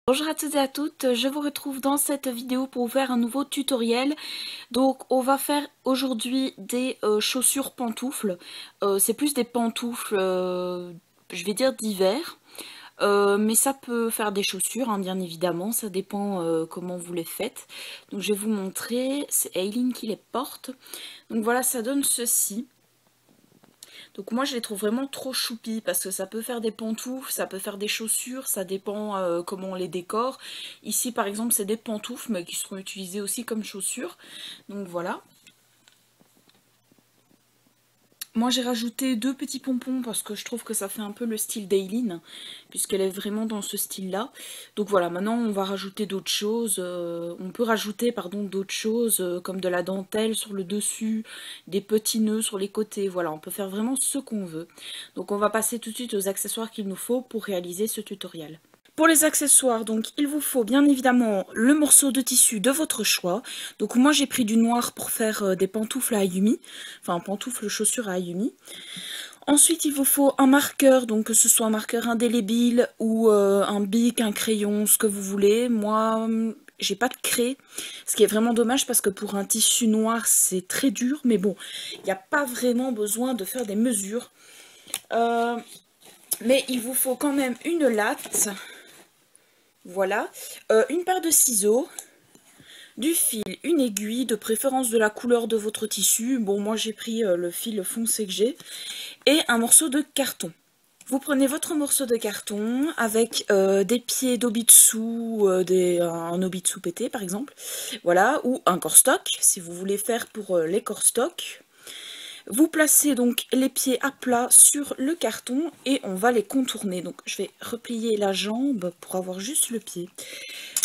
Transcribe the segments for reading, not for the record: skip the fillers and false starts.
Bonjour à toutes et à toutes, je vous retrouve dans cette vidéo pour vous faire un nouveau tutoriel. Donc on va faire aujourd'hui des chaussures pantoufles. C'est plus des pantoufles, je vais dire d'hiver. Mais ça peut faire des chaussures, hein, bien évidemment, ça dépend comment vous les faites. Donc je vais vous montrer, c'est Aileen qui les porte. Donc voilà, ça donne ceci. Donc moi je les trouve vraiment trop choupies parce que ça peut faire des pantoufles, ça peut faire des chaussures, ça dépend comment on les décore. Ici par exemple c'est des pantoufles mais qui seront utilisées aussi comme chaussures. Donc voilà. Moi j'ai rajouté deux petits pompons parce que je trouve que ça fait un peu le style d'Aileen, puisqu'elle est vraiment dans ce style là. Donc voilà, maintenant on va rajouter d'autres choses, on peut rajouter pardon d'autres choses comme de la dentelle sur le dessus, des petits nœuds sur les côtés, voilà, on peut faire vraiment ce qu'on veut. Donc on va passer tout de suite aux accessoires qu'il nous faut pour réaliser ce tutoriel. Pour les accessoires, donc il vous faut bien évidemment le morceau de tissu de votre choix. Donc moi j'ai pris du noir pour faire des pantoufles à Ayumi, enfin pantoufles chaussures à Ayumi. Ensuite il vous faut un marqueur, donc que ce soit un marqueur indélébile ou un bic, un crayon, ce que vous voulez. Moi j'ai pas de craie, ce qui est vraiment dommage parce que pour un tissu noir c'est très dur, mais bon, il n'y a pas vraiment besoin de faire des mesures. Mais il vous faut quand même une latte. Voilà, une paire de ciseaux, du fil, une aiguille, de préférence de la couleur de votre tissu. Bon, moi j'ai pris le fil foncé que j'ai, et un morceau de carton. Vous prenez votre morceau de carton avec des pieds d'obitsu, un obitsu pété par exemple, voilà, ou un corstock si vous voulez faire pour les corstocks. Vous placez donc les pieds à plat sur le carton et on va les contourner. Donc je vais replier la jambe pour avoir juste le pied.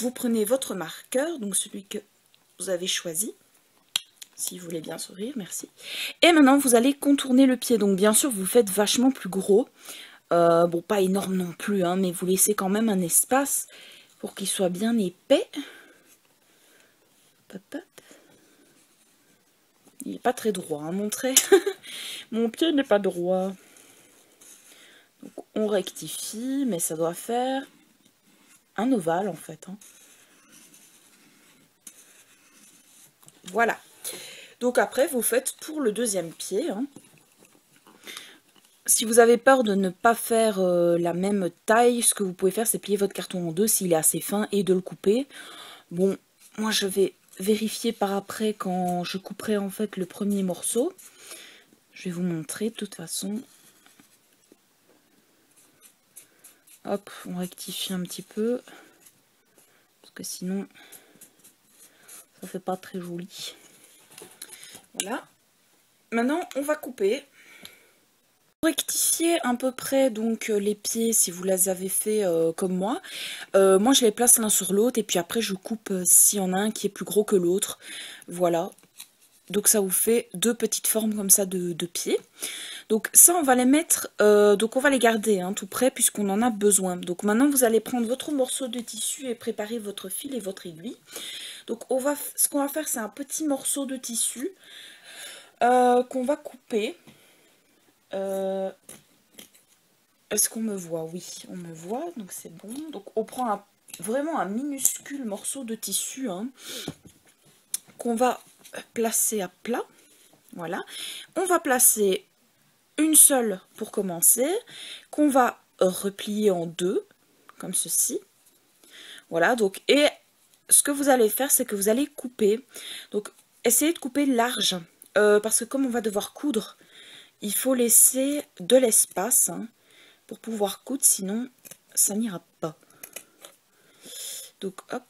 Vous prenez votre marqueur, donc celui que vous avez choisi. Si vous voulez bien sourire, merci. Et maintenant vous allez contourner le pied. Donc bien sûr vous faites vachement plus gros. Bon, pas énorme non plus, hein, mais vous laissez quand même un espace pour qu'il soit bien épais. Hop, hop. Il n'est pas très droit, hein, mon trait. Mon pied n'est pas droit. Donc on rectifie, mais ça doit faire un ovale en fait. Hein. Voilà. Donc après, vous faites pour le deuxième pied. Hein. Si vous avez peur de ne pas faire la même taille, ce que vous pouvez faire, c'est plier votre carton en deux s'il est assez fin et de le couper. Bon, moi je vais vérifier par après quand je couperai en fait le premier morceau. Je vais vous montrer de toute façon. Hop, on rectifie un petit peu. Parce que sinon, ça fait pas très joli. Voilà. Maintenant, on va couper. Pour rectifier à peu près donc les pieds si vous les avez fait comme moi. Moi, je les place l'un sur l'autre et puis après, je coupe s'il y en a un qui est plus gros que l'autre. Voilà. Donc ça vous fait deux petites formes comme ça de pieds. Donc ça on va les mettre, donc on va les garder hein, tout près puisqu'on en a besoin. Donc maintenant vous allez prendre votre morceau de tissu et préparer votre fil et votre aiguille. Donc ce qu'on va faire c'est un petit morceau de tissu qu'on va couper. Est-ce qu'on me voit? Oui, on me voit, donc c'est bon. Donc on prend vraiment un minuscule morceau de tissu hein, qu'on va placer à plat. Voilà. On va placer une seule pour commencer, qu'on va replier en deux, comme ceci. Voilà, donc, et ce que vous allez faire, c'est que vous allez couper. Donc, essayez de couper large, parce que comme on va devoir coudre, il faut laisser de l'espace hein, pour pouvoir coudre, sinon ça n'ira pas. Donc, hop.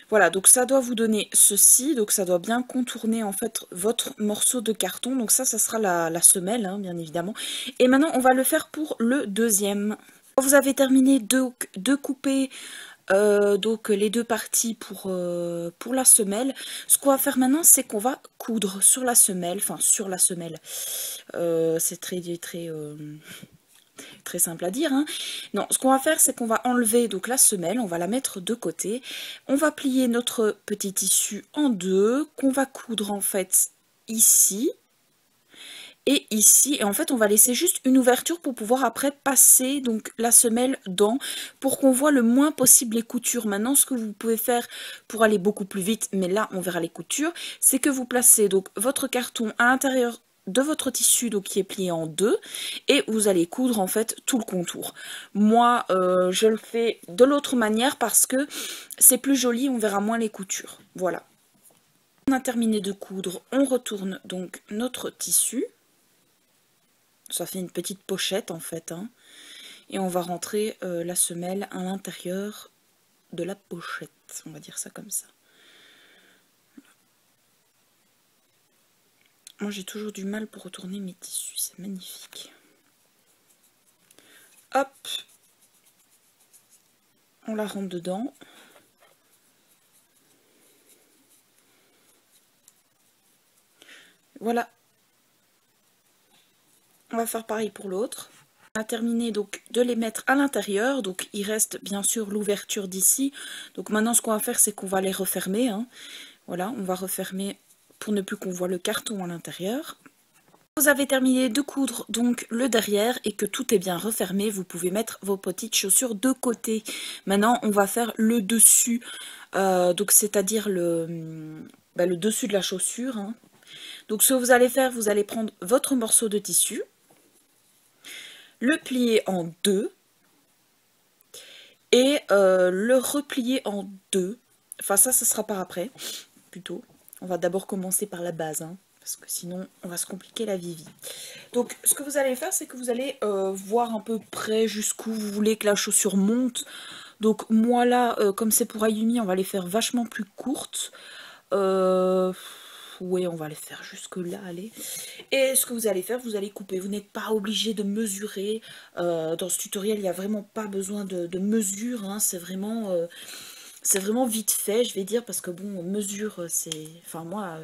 Voilà, donc ça doit vous donner ceci, donc ça doit bien contourner en fait votre morceau de carton. Donc ça sera la semelle, hein, bien évidemment. Et maintenant, on va le faire pour le deuxième. Quand vous avez terminé de couper donc les deux parties pour la semelle, ce qu'on va faire maintenant, c'est qu'on va coudre sur la semelle, enfin sur la semelle. C'est très simple à dire. Hein. Non, ce qu'on va faire, c'est qu'on va enlever donc la semelle, on va la mettre de côté. On va plier notre petit tissu en deux, qu'on va coudre en fait ici. et ici. Et en fait, on va laisser juste une ouverture pour pouvoir après passer donc la semelle dans, pour qu'on voit le moins possible les coutures. Maintenant, ce que vous pouvez faire pour aller beaucoup plus vite, mais là, on verra les coutures, c'est que vous placez donc votre carton à l'intérieur de votre tissu donc qui est plié en deux et vous allez coudre en fait tout le contour. Moi je le fais de l'autre manière parce que c'est plus joli, on verra moins les coutures. Voilà. On a terminé de coudre, on retourne donc notre tissu. Ça fait une petite pochette en fait, hein. Et on va rentrer la semelle à l'intérieur de la pochette, on va dire ça comme ça. Moi j'ai toujours du mal pour retourner mes tissus, c'est magnifique. Hop, on la rentre dedans. Voilà. On va faire pareil pour l'autre. On a terminé donc de les mettre à l'intérieur. Donc il reste bien sûr l'ouverture d'ici. Donc maintenant ce qu'on va faire c'est qu'on va les refermer, hein. Voilà, on va refermer pour ne plus qu'on voit le carton à l'intérieur. Vous avez terminé de coudre donc le derrière et que tout est bien refermé, vous pouvez mettre vos petites chaussures de côté. Maintenant on va faire le dessus, donc c'est-à-dire le dessus de la chaussure, hein. Donc ce que vous allez faire, vous allez prendre votre morceau de tissu, le plier en deux et le replier en deux. Enfin ça sera par après, plutôt. On va d'abord commencer par la base, hein, parce que sinon on va se compliquer la vie. Donc ce que vous allez faire, c'est que vous allez voir à peu près jusqu'où vous voulez que la chaussure monte. Donc moi là, comme c'est pour Ayumi, on va les faire vachement plus courtes. Oui, on va les faire jusque là, allez. Et ce que vous allez faire, vous allez couper. Vous n'êtes pas obligé de mesurer. Dans ce tutoriel, il n'y a vraiment pas besoin de mesure, hein. C'est vraiment vite fait, je vais dire, parce que bon, mesure, c'est... Enfin, moi,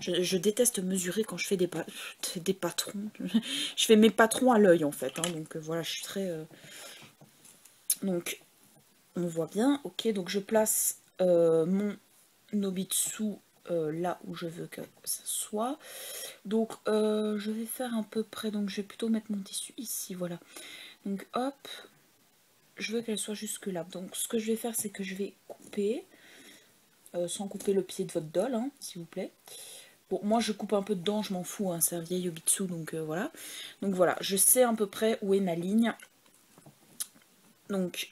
je déteste mesurer quand je fais des patrons. Je fais mes patrons à l'œil, en fait, hein, donc voilà, je suis très... Donc, on voit bien, ok, donc je place mon Nobitsu là où je veux que ça soit. Donc, je vais faire à peu près, donc je vais plutôt mettre mon tissu ici, voilà. Donc, hop... Je veux qu'elle soit jusque là. Donc ce que je vais faire, c'est que je vais couper, sans couper le pied de votre doll, hein, s'il vous plaît. Bon, moi je coupe un peu dedans, je m'en fous, hein, c'est un vieil Yobitsu, donc voilà. Donc voilà, je sais à peu près où est ma ligne. Donc,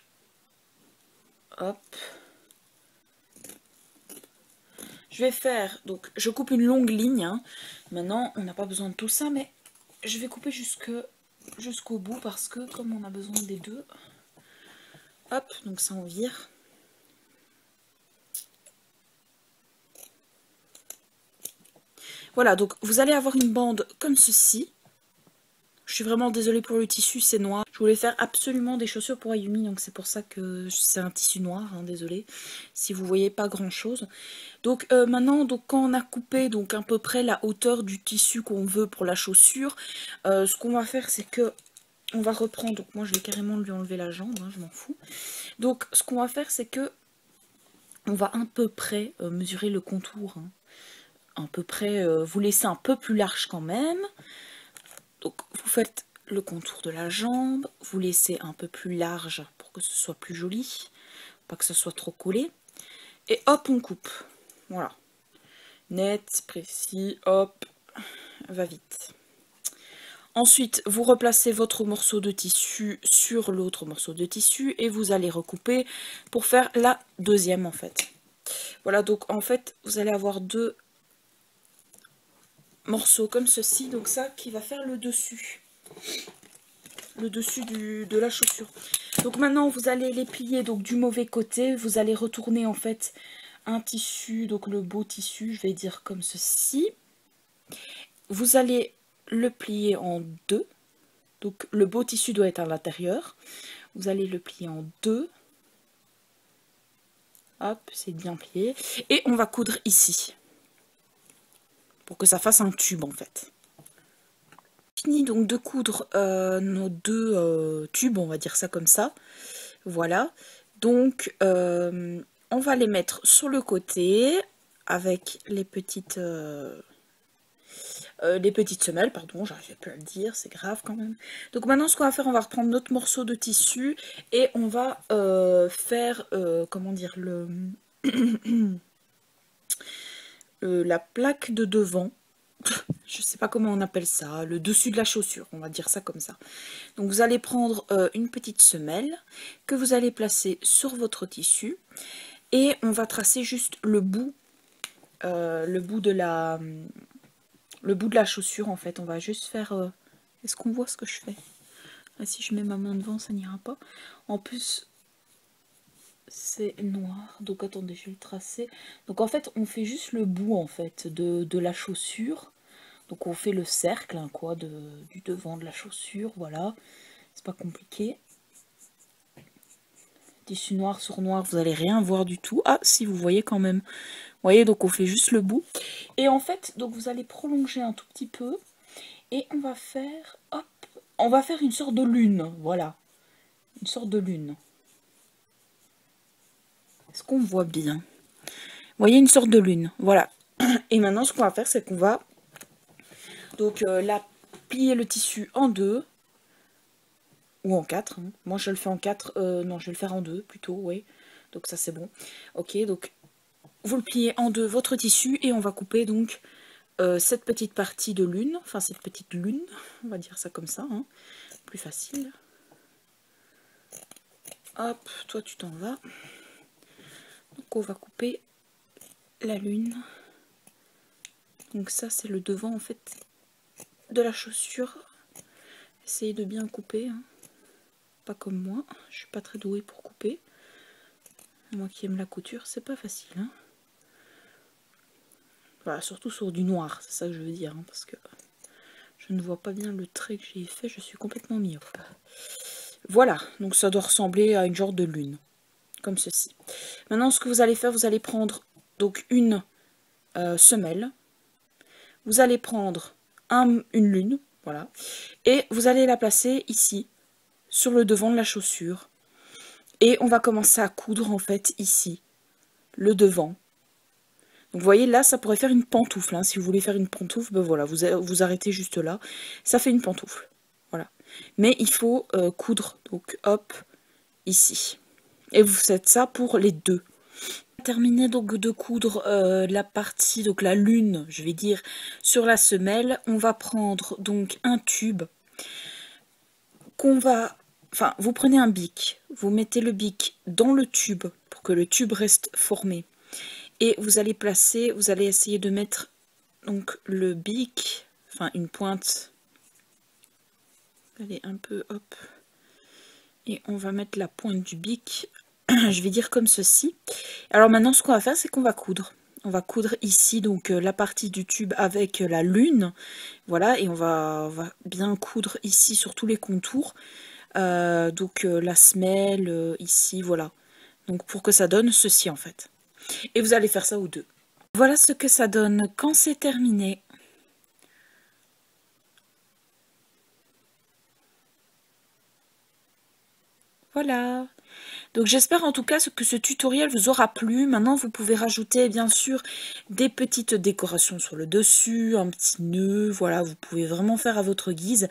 hop. Je vais faire, donc je coupe une longue ligne, hein. Maintenant, on n'a pas besoin de tout ça, mais je vais couper jusqu'au bout, parce que comme on a besoin des deux... Hop, donc ça on vire. Voilà, donc vous allez avoir une bande comme ceci. Je suis vraiment désolée pour le tissu, c'est noir. Je voulais faire absolument des chaussures pour Ayumi, donc c'est pour ça que c'est un tissu noir, hein, désolée. Si vous voyez pas grand chose. Donc maintenant, donc, quand on a coupé donc à peu près la hauteur du tissu qu'on veut pour la chaussure, ce qu'on va faire c'est que on va reprendre, donc moi je vais carrément lui enlever la jambe, hein, je m'en fous. Donc ce qu'on va faire c'est que on va à peu près mesurer le contour, hein. À peu près, vous laissez un peu plus large quand même. Donc vous faites le contour de la jambe, vous laissez un peu plus large pour que ce soit plus joli, pas que ce soit trop collé. Et hop, on coupe. Voilà. Net, précis, hop, va vite. Ensuite, vous replacez votre morceau de tissu sur l'autre morceau de tissu et vous allez recouper pour faire la deuxième en fait. Voilà, donc en fait, vous allez avoir deux morceaux comme ceci, donc ça qui va faire le dessus de la chaussure. Donc maintenant vous allez les plier donc du mauvais côté, vous allez retourner en fait un tissu, donc le beau tissu, je vais dire comme ceci. Vous allez le plier en deux, donc le beau tissu doit être à l'intérieur. Vous allez le plier en deux. Hop, c'est bien plié. Et on va coudre ici, pour que ça fasse un tube en fait. Fini donc de coudre nos deux tubes, on va dire ça comme ça. Voilà. Donc, on va les mettre sur le côté avec les petites des petites semelles, pardon, j'arrivais plus à le dire, c'est grave quand même. Donc maintenant ce qu'on va faire, on va reprendre notre morceau de tissu et on va faire, comment dire, la plaque de devant. Je sais pas comment on appelle ça, le dessus de la chaussure, on va dire ça comme ça. Donc vous allez prendre une petite semelle que vous allez placer sur votre tissu et on va tracer juste le bout de la chaussure en fait. On va juste faire... Est-ce qu'on voit ce que je fais? Là, si je mets ma main devant, ça n'ira pas. En plus, c'est noir, donc attendez, je vais le tracer. Donc en fait, on fait juste le bout en fait de la chaussure. Donc on fait le cercle hein, quoi, du devant de la chaussure, voilà. C'est pas compliqué. Tissu noir sur noir, vous allez rien voir du tout. Ah, si, vous voyez quand même. Vous voyez, donc on fait juste le bout. Et en fait, donc vous allez prolonger un tout petit peu. Et on va faire, hop, on va faire une sorte de lune, voilà. Une sorte de lune. Est-ce qu'on voit bien? Vous voyez, une sorte de lune, voilà. Et maintenant, ce qu'on va faire, c'est qu'on va donc là, plier le tissu en deux. Ou en 4. Hein. Moi, je le fais en 4. Non, je vais le faire en 2 plutôt, oui. Donc ça, c'est bon. Ok, donc vous le pliez en deux, votre tissu, et on va couper donc cette petite partie de lune. Enfin, cette petite lune, on va dire ça comme ça. Hein. Plus facile. Hop, toi, tu t'en vas. Donc, on va couper la lune. Donc ça, c'est le devant, en fait, de la chaussure. Essayez de bien couper. Hein. Pas comme moi. Je suis pas très douée pour couper. Moi qui aime la couture, c'est pas facile. Hein. Voilà, surtout sur du noir, c'est ça que je veux dire. Hein, parce que je ne vois pas bien le trait que j'ai fait. Je suis complètement myope. Voilà, donc ça doit ressembler à une genre de lune. Comme ceci. Maintenant, ce que vous allez faire, vous allez prendre donc une semelle. Vous allez prendre une lune. Voilà. Et vous allez la placer ici, sur le devant de la chaussure. Et on va commencer à coudre en fait ici, le devant. Donc vous voyez là, ça pourrait faire une pantoufle. Hein. Si vous voulez faire une pantoufle, ben voilà, vous arrêtez juste là. Ça fait une pantoufle. Voilà. Mais il faut coudre, donc hop, ici. Et vous faites ça pour les deux. Terminé donc de coudre la partie, donc la lune, je vais dire, sur la semelle. On va prendre donc un tube qu'on va... Enfin, vous prenez un bic, vous mettez le bic dans le tube pour que le tube reste formé. Et vous allez placer, vous allez essayer de mettre donc le bic, enfin une pointe. Allez, un peu, hop. Et on va mettre la pointe du bic, je vais dire comme ceci. Alors maintenant, ce qu'on va faire, c'est qu'on va coudre. On va coudre ici donc la partie du tube avec la lune. Voilà, et on va bien coudre ici sur tous les contours. Donc la semelle ici, voilà. Donc pour que ça donne ceci en fait. Et vous allez faire ça aux deux. Voilà ce que ça donne quand c'est terminé. Voilà. Donc j'espère en tout cas que ce tutoriel vous aura plu. Maintenant vous pouvez rajouter bien sûr des petites décorations sur le dessus, un petit nœud, voilà, vous pouvez vraiment faire à votre guise.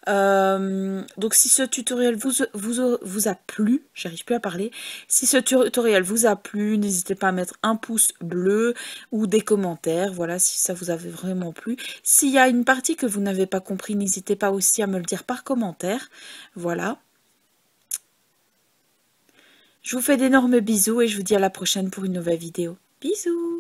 Donc si ce tutoriel vous a plu, j'arrive plus à parler, si ce tutoriel vous a plu, n'hésitez pas à mettre un pouce bleu ou des commentaires, voilà, si ça vous avait vraiment plu. S'il y a une partie que vous n'avez pas compris, n'hésitez pas aussi à me le dire par commentaire, voilà. Je vous fais d'énormes bisous et je vous dis à la prochaine pour une nouvelle vidéo. Bisous!